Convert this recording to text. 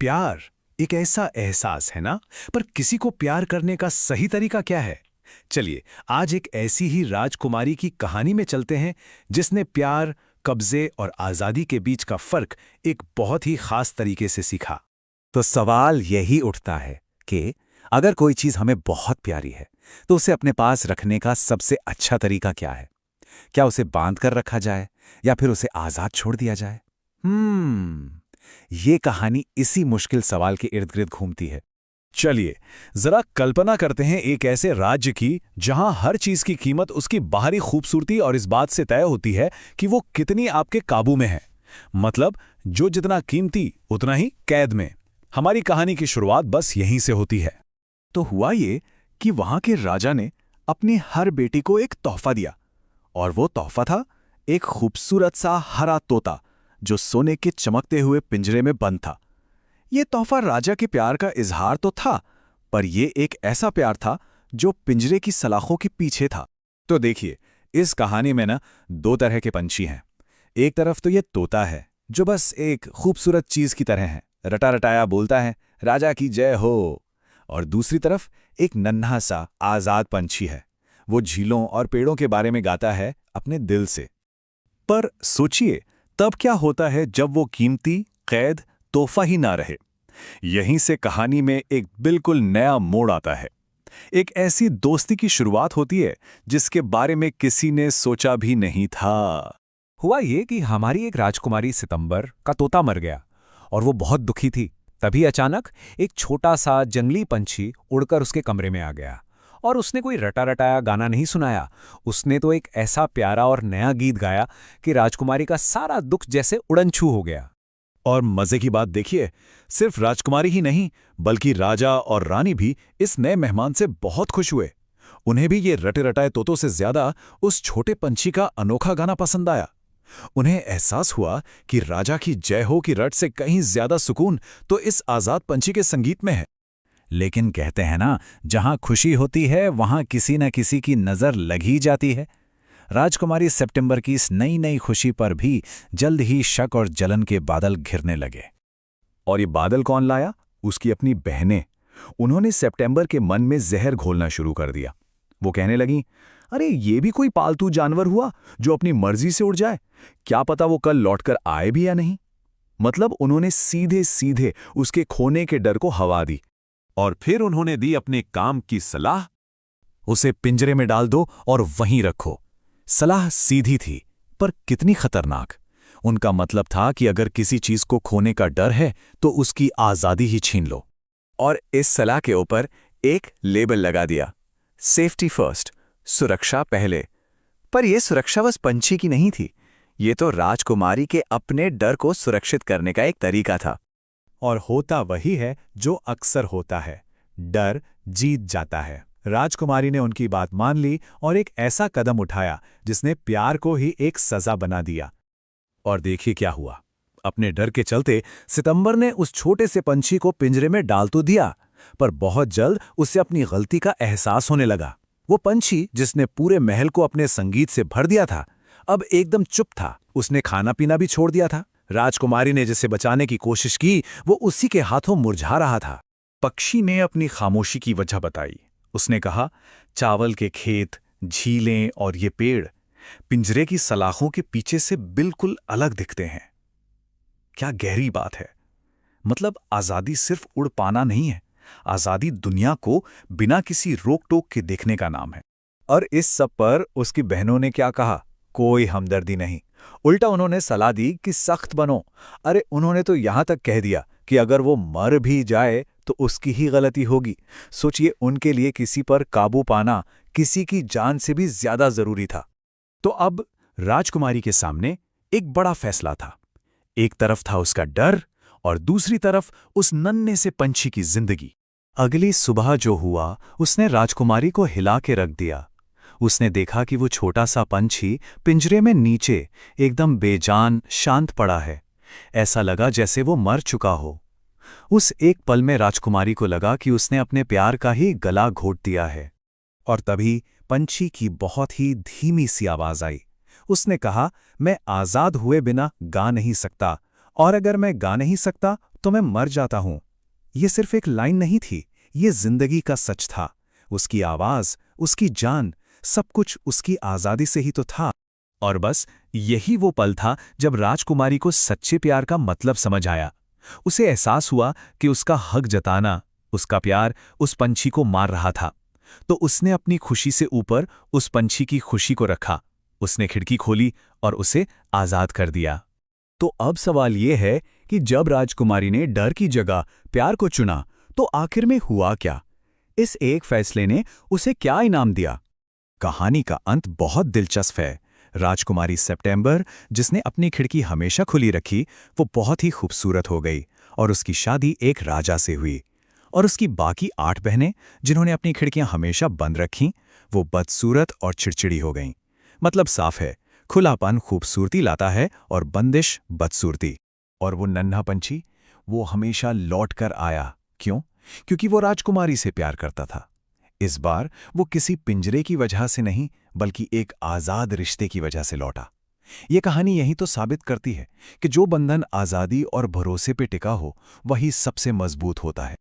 प्यार एक ऐसा एहसास है ना, पर किसी को प्यार करने का सही तरीका क्या है? चलिए आज एक ऐसी ही राजकुमारी की कहानी में चलते हैं जिसने प्यार, कब्जे और आजादी के बीच का फर्क एक बहुत ही खास तरीके से सीखा। तो सवाल यही उठता है कि अगर कोई चीज हमें बहुत प्यारी है तो उसे अपने पास रखने का सबसे अच्छा तरीका क्या है? क्या उसे बांध कर रखा जाए या फिर उसे आजाद छोड़ दिया जाए? ये कहानी इसी मुश्किल सवाल के इर्द गिर्द घूमती है। चलिए जरा कल्पना करते हैं एक ऐसे राज्य की जहां हर चीज की कीमत उसकी बाहरी खूबसूरती और इस बात से तय होती है कि वो कितनी आपके काबू में है। मतलब जो जितना कीमती उतना ही कैद में। हमारी कहानी की शुरुआत बस यहीं से होती है। तो हुआ ये कि वहां के राजा ने अपनी हर बेटी को एक तोहफा दिया, और वो तोहफा था एक खूबसूरत सा हरा तोता जो सोने के चमकते हुए पिंजरे में बंद था। ये तोहफा राजा के प्यार का इजहार तो था, पर यह एक ऐसा प्यार था जो पिंजरे की सलाखों के पीछे था। तो देखिए, इस कहानी में ना दो तरह के पंछी हैं। एक तरफ तो ये तोता है जो बस एक खूबसूरत चीज की तरह है, रटा रटाया बोलता है राजा की जय हो। और दूसरी तरफ एक नन्हा सा आजाद पंछी है। वो झीलों और पेड़ों के बारे में गाता है अपने दिल से। पर सोचिए, तब क्या होता है जब वो कीमती कैद तोहफा ही ना रहे? यहीं से कहानी में एक बिल्कुल नया मोड़ आता है। एक ऐसी दोस्ती की शुरुआत होती है जिसके बारे में किसी ने सोचा भी नहीं था। हुआ ये कि हमारी एक राजकुमारी सितंबर का तोता मर गया और वो बहुत दुखी थी। तभी अचानक एक छोटा सा जंगली पंछी उड़कर उसके कमरे में आ गया और उसने कोई रटा रटाया गाना नहीं सुनाया। उसने तो एक ऐसा प्यारा और नया गीत गाया कि राजकुमारी का सारा दुख जैसे उड़नछू हो गया। और मजे की बात देखिए, सिर्फ राजकुमारी ही नहीं बल्कि राजा और रानी भी इस नए मेहमान से बहुत खुश हुए। उन्हें भी ये रटे रटाए तोतों से ज्यादा उस छोटे पंछी का अनोखा गाना पसंद आया। उन्हें एहसास हुआ कि राजा की जय हो की रट से कहीं ज्यादा सुकून तो इस आजाद पंछी के संगीत में है। लेकिन कहते हैं ना, जहां खुशी होती है वहां किसी न किसी की नजर लग ही जाती है। राजकुमारी सितंबर की इस नई नई खुशी पर भी जल्द ही शक और जलन के बादल घिरने लगे। और ये बादल कौन लाया? उसकी अपनी बहनें। उन्होंने सितंबर के मन में जहर घोलना शुरू कर दिया। वो कहने लगीं, अरे ये भी कोई पालतू जानवर हुआ जो अपनी मर्जी से उड़ जाए? क्या पता वो कल लौटकर आए भी या नहीं। मतलब उन्होंने सीधे सीधे उसके खोने के डर को हवा दी। और फिर उन्होंने दी अपने काम की सलाह, उसे पिंजरे में डाल दो और वहीं रखो। सलाह सीधी थी, पर कितनी खतरनाक। उनका मतलब था कि अगर किसी चीज को खोने का डर है तो उसकी आजादी ही छीन लो। और इस सलाह के ऊपर एक लेबल लगा दिया, सेफ्टी फर्स्ट, सुरक्षा पहले। पर यह सुरक्षा बस पंछी की नहीं थी, ये तो राजकुमारी के अपने डर को सुरक्षित करने का एक तरीका था। और होता वही है जो अक्सर होता है, डर जीत जाता है। राजकुमारी ने उनकी बात मान ली और एक ऐसा कदम उठाया जिसने प्यार को ही एक सजा बना दिया। और देखिए क्या हुआ। अपने डर के चलते सितंबर ने उस छोटे से पंछी को पिंजरे में डाल तो दिया, पर बहुत जल्द उसे अपनी गलती का एहसास होने लगा। वो पंछी जिसने पूरे महल को अपने संगीत से भर दिया था, अब एकदम चुप था। उसने खाना पीना भी छोड़ दिया था। राजकुमारी ने जिसे बचाने की कोशिश की वो उसी के हाथों मुरझा रहा था। पक्षी ने अपनी खामोशी की वजह बताई। उसने कहा, चावल के खेत, झीलें और ये पेड़ पिंजरे की सलाखों के पीछे से बिल्कुल अलग दिखते हैं। क्या गहरी बात है। मतलब आजादी सिर्फ उड़ पाना नहीं है, आजादी दुनिया को बिना किसी रोक टोक के देखने का नाम है। और इस सब पर उसकी बहनों ने क्या कहा? कोई हमदर्दी नहीं, उल्टा उन्होंने सलाह दी कि सख्त बनो। अरे उन्होंने तो यहां तक कह दिया कि अगर वो मर भी जाए तो उसकी ही गलती होगी। सोचिए, उनके लिए किसी पर काबू पाना किसी की जान से भी ज्यादा जरूरी था। तो अब राजकुमारी के सामने एक बड़ा फैसला था। एक तरफ था उसका डर और दूसरी तरफ उस नन्हे से पंछी की जिंदगी। अगली सुबह जो हुआ उसने राजकुमारी को हिला के रख दिया। उसने देखा कि वो छोटा सा पंछी पिंजरे में नीचे एकदम बेजान शांत पड़ा है। ऐसा लगा जैसे वो मर चुका हो। उस एक पल में राजकुमारी को लगा कि उसने अपने प्यार का ही गला घोट दिया है। और तभी पंछी की बहुत ही धीमी सी आवाज आई। उसने कहा, मैं आजाद हुए बिना गा नहीं सकता, और अगर मैं गा नहीं सकता तो मैं मर जाता हूं। ये सिर्फ एक लाइन नहीं थी, ये जिंदगी का सच था। उसकी आवाज, उसकी जान, सब कुछ उसकी आजादी से ही तो था। और बस यही वो पल था जब राजकुमारी को सच्चे प्यार का मतलब समझ आया। उसे एहसास हुआ कि उसका हक जताना, उसका प्यार उस पंछी को मार रहा था। तो उसने अपनी खुशी से ऊपर उस पंछी की खुशी को रखा। उसने खिड़की खोली और उसे आजाद कर दिया। तो अब सवाल ये है कि जब राजकुमारी ने डर की जगह प्यार को चुना, तो आखिर में हुआ क्या? इस एक फैसले ने उसे क्या इनाम दिया? कहानी का अंत बहुत दिलचस्प है। राजकुमारी सितंबर, जिसने अपनी खिड़की हमेशा खुली रखी, वो बहुत ही खूबसूरत हो गई और उसकी शादी एक राजा से हुई। और उसकी बाकी 8 बहनें, जिन्होंने अपनी खिड़कियां हमेशा बंद रखीं, वो बदसूरत और चिड़चिड़ी हो गईं। मतलब साफ है, खुलापन खूबसूरती लाता है और बंदिश बदसूरती। और वो नन्हा पंछी, वो हमेशा लौट कर आया। क्यों? क्योंकि वो राजकुमारी से प्यार करता था। इस बार वो किसी पिंजरे की वजह से नहीं, बल्कि एक आजाद रिश्ते की वजह से लौटा। ये कहानी यही तो साबित करती है कि जो बंधन आजादी और भरोसे पे टिका हो, वही सबसे मजबूत होता है।